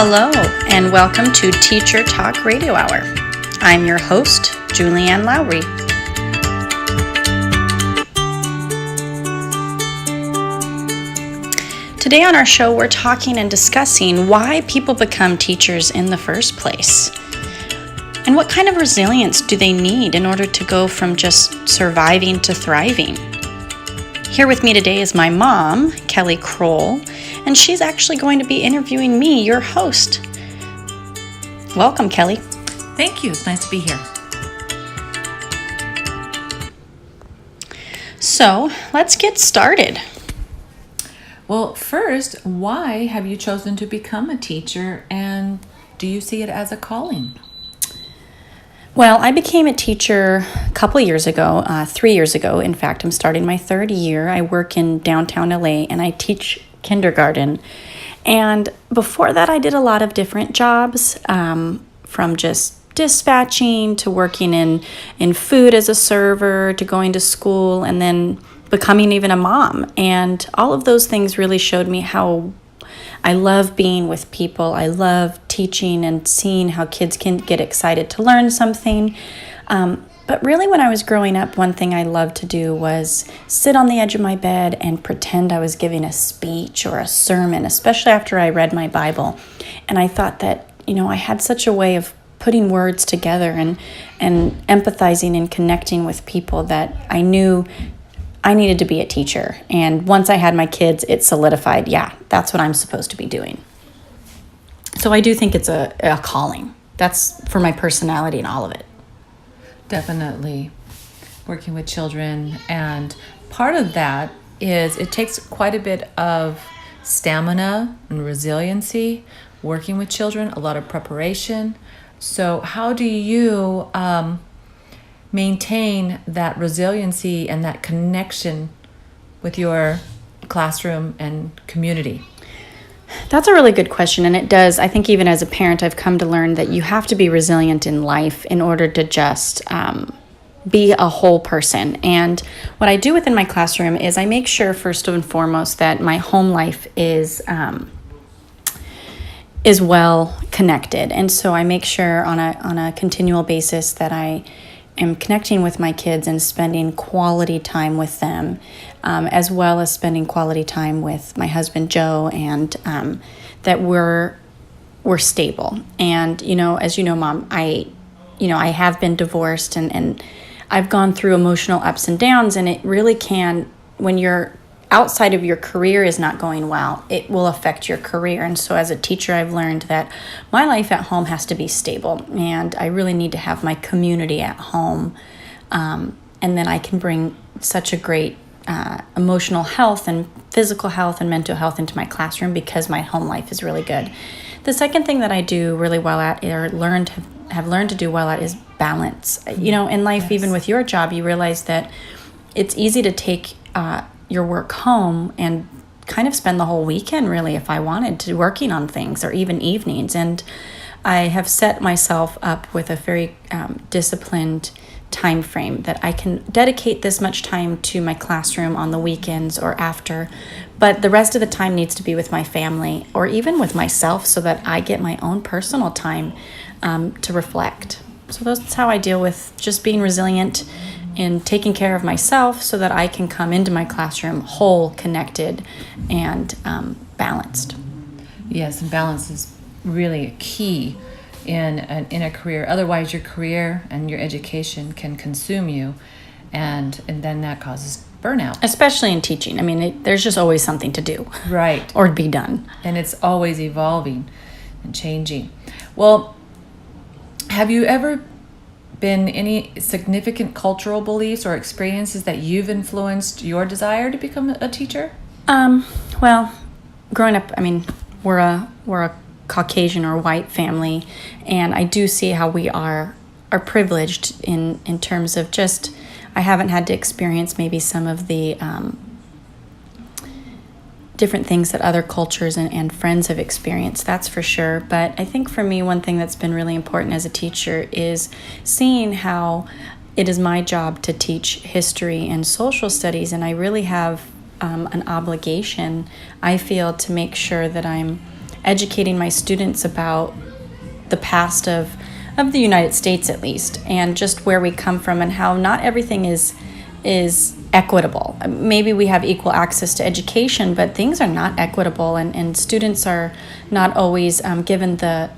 Hello, and welcome to Teacher Talk Radio Hour. I'm your host, Julianne Lowry. Today on our show, we're talking and discussing why people become teachers in the first place. And what kind of resilience do they need in order to go from just surviving to thriving? Here with me today is my mom, Kelly Kroll, and she's actually going to be interviewing me, your host. Welcome, Kelly. Thank you. It's nice to be here. So, let's get started. Well, first, why have you chosen to become a teacher, and do you see it as a calling? Well, I became a teacher a couple years ago, 3 years ago. In fact, I'm starting my third year. I work in downtown LA and I teach kindergarten. And before that, I did a lot of different jobs, from just dispatching to working in food as a server to going to school and then becoming even a mom. And all of those things really showed me how I love being with people. I love teaching and seeing how kids can get excited to learn something. But really, when I was growing up, one thing I loved to do was sit on the edge of my bed and pretend I was giving a speech or a sermon, especially after I read my Bible. And I thought that, I had such a way of putting words together and empathizing and connecting with people that I knew I needed to be a teacher. And once I had my kids, it solidified, that's what I'm supposed to be doing. So I do think it's a calling. That's for my personality and all of it. Definitely. Working with children. And part of that is it takes quite a bit of stamina and resiliency working with children, a lot of preparation. So how do you maintain that resiliency and that connection with your classroom and community? That's a really good question, and it does. I think even as a parent, I've come to learn that you have to be resilient in life in order to just be a whole person. And what I do within my classroom is I make sure, first and foremost, that my home life is well connected. And so I make sure on a continual basis that I am connecting with my kids and spending quality time with them, as well as spending quality time with my husband, Joe, and that we're stable. And, as you know, Mom, I have been divorced and I've gone through emotional ups and downs, and it really can, when you're outside of your career is not going well, it will affect your career. And so as a teacher, I've learned that my life at home has to be stable, and I really need to have my community at home. And then I can bring such a great emotional health and physical health and mental health into my classroom because my home life is really good. The second thing that I do really well at, or have learned to do well at, is balance. In life, yes. Even with your job, you realize that it's easy to take your work home and kind of spend the whole weekend, really, if I wanted to, working on things, or even evenings. And I have set myself up with a very disciplined time frame that I can dedicate this much time to my classroom on the weekends or after, but the rest of the time needs to be with my family or even with myself so that I get my own personal time to reflect. So that's how I deal with just being resilient in taking care of myself so that I can come into my classroom whole, connected, and balanced. Yes, and balance is really a key in a career. Otherwise, your career and your education can consume you, and then that causes burnout. Especially in teaching. I mean, there's just always something to do. Right. Or be done. And it's always evolving and changing. Well, have you ever been any significant cultural beliefs or experiences that you've influenced your desire to become a teacher? Well, growing up, we're a Caucasian or white family, and I do see how we are privileged in terms of just, I haven't had to experience maybe some of the different things that other cultures and friends have experienced, that's for sure. But I think for me, one thing that's been really important as a teacher is seeing how it is my job to teach history and social studies, and I really have an obligation, I feel, to make sure that I'm educating my students about the past of the United States, at least, and just where we come from, and how not everything is equitable. Maybe we have equal access to education, but things are not equitable, and students are not always given the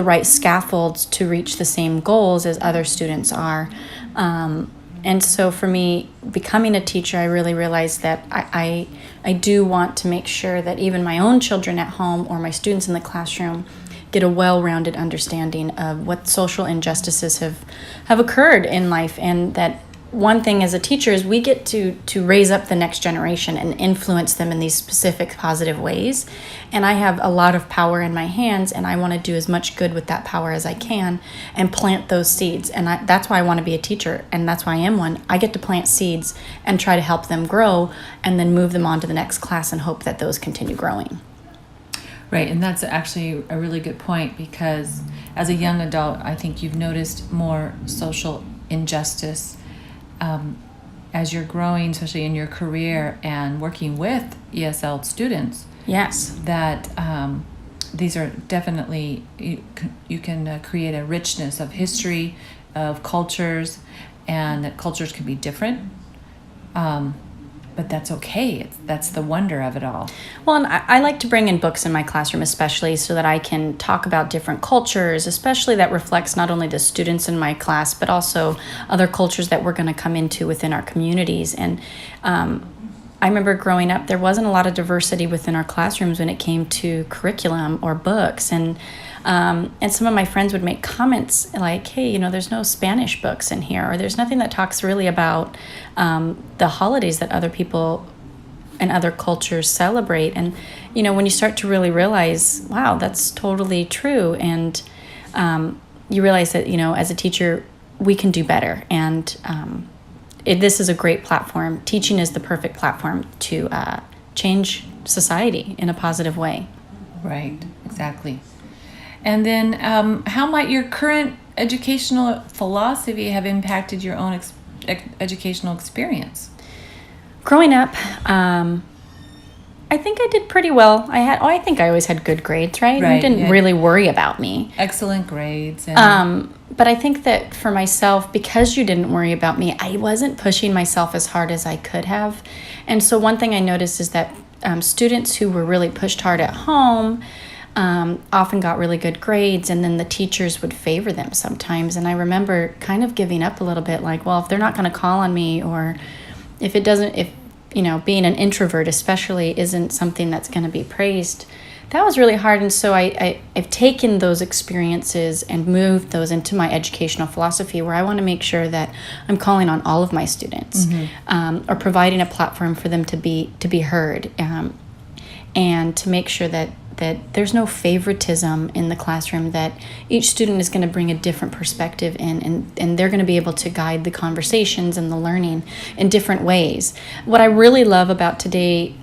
right scaffolds to reach the same goals as other students are. And so for me, becoming a teacher, I really realized that I do want to make sure that even my own children at home or my students in the classroom get a well-rounded understanding of what social injustices have occurred in life, and that one thing as a teacher is we get to raise up the next generation and influence them in these specific positive ways. And I have a lot of power in my hands, and I want to do as much good with that power as I can and plant those seeds. And that's why I want to be a teacher, and that's why I am one. I get to plant seeds and try to help them grow and then move them on to the next class and hope that those continue growing. Right, and that's actually a really good point, because as a young adult, I think you've noticed more social injustice as you're growing, especially in your career and working with ESL students. Yes. That these are definitely, you can create a richness of history, of cultures, and that cultures can be different. But that's okay. That's the wonder of it all. Well, and I like to bring in books in my classroom, especially so that I can talk about different cultures, especially that reflects not only the students in my class, but also other cultures that we're going to come into within our communities. And I remember growing up, there wasn't a lot of diversity within our classrooms when it came to curriculum or books. And some of my friends would make comments like, hey, there's no Spanish books in here, or there's nothing that talks really about the holidays that other people and other cultures celebrate. And, when you start to really realize, wow, that's totally true. And you realize that, as a teacher, we can do better. And this is a great platform. Teaching is the perfect platform to change society in a positive way. Right, exactly. And then how might your current educational philosophy have impacted your own educational experience? Growing up, I think I did pretty well. I think I always had good grades, right? You didn't really worry about me. Excellent grades. And but I think that for myself, because you didn't worry about me, I wasn't pushing myself as hard as I could have. And so one thing I noticed is that students who were really pushed hard at home often got really good grades, and then the teachers would favor them sometimes. And I remember kind of giving up a little bit, like, well, if they're not going to call on me, or if being an introvert especially isn't something that's going to be praised, that was really hard. And so I've taken those experiences and moved those into my educational philosophy, where I want to make sure that I'm calling on all of my students, or providing a platform for them to be heard, and to make sure that there's no favoritism in the classroom, that each student is going to bring a different perspective in, and they're going to be able to guide the conversations and the learning in different ways. What I really love about today,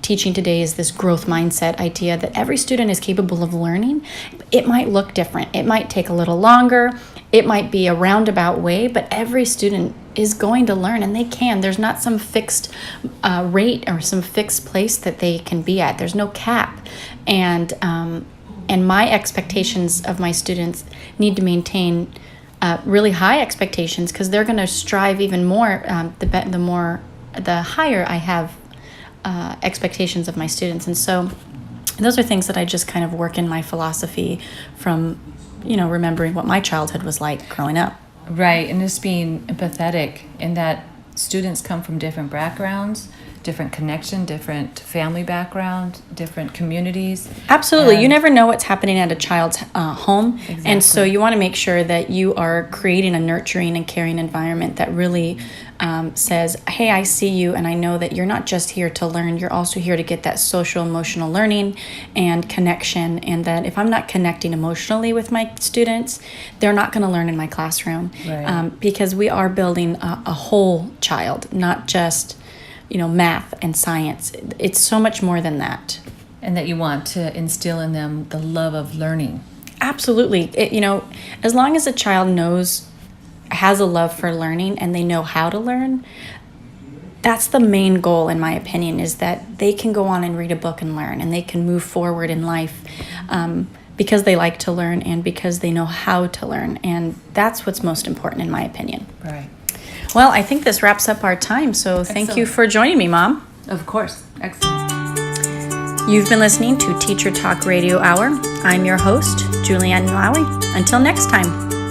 teaching today, is this growth mindset idea that every student is capable of learning. It might look different. It might take a little longer. It might be a roundabout way, but every student is going to learn, and they can. There's not some fixed rate or some fixed place that they can be at. There's no cap. And my expectations of my students need to maintain really high expectations, because they're going to strive even more the higher I have expectations of my students. And so those are things that I just kind of work in my philosophy from remembering what my childhood was like growing up. Right, and just being empathetic in that students come from different backgrounds, different connection, different family background, different communities. Absolutely. You never know what's happening at a child's home. Exactly. And so you want to make sure that you are creating a nurturing and caring environment that really says, hey, I see you, and I know that you're not just here to learn, you're also here to get that social emotional learning and connection, and that if I'm not connecting emotionally with my students, they're not going to learn in my classroom. Right. Because we are building a whole child, not just math and science. It's so much more than that. And that you want to instill in them the love of learning. Absolutely. As long as a child has a love for learning and they know how to learn, that's the main goal, in my opinion, is that they can go on and read a book and learn, and they can move forward in life because they like to learn and because they know how to learn. And that's what's most important, in my opinion. Right. Well, I think this wraps up our time. So thank you for joining me, Mom. Of course. Excellent. You've been listening to Teacher Talk Radio Hour. I'm your host, Julianne Malawi. Until next time.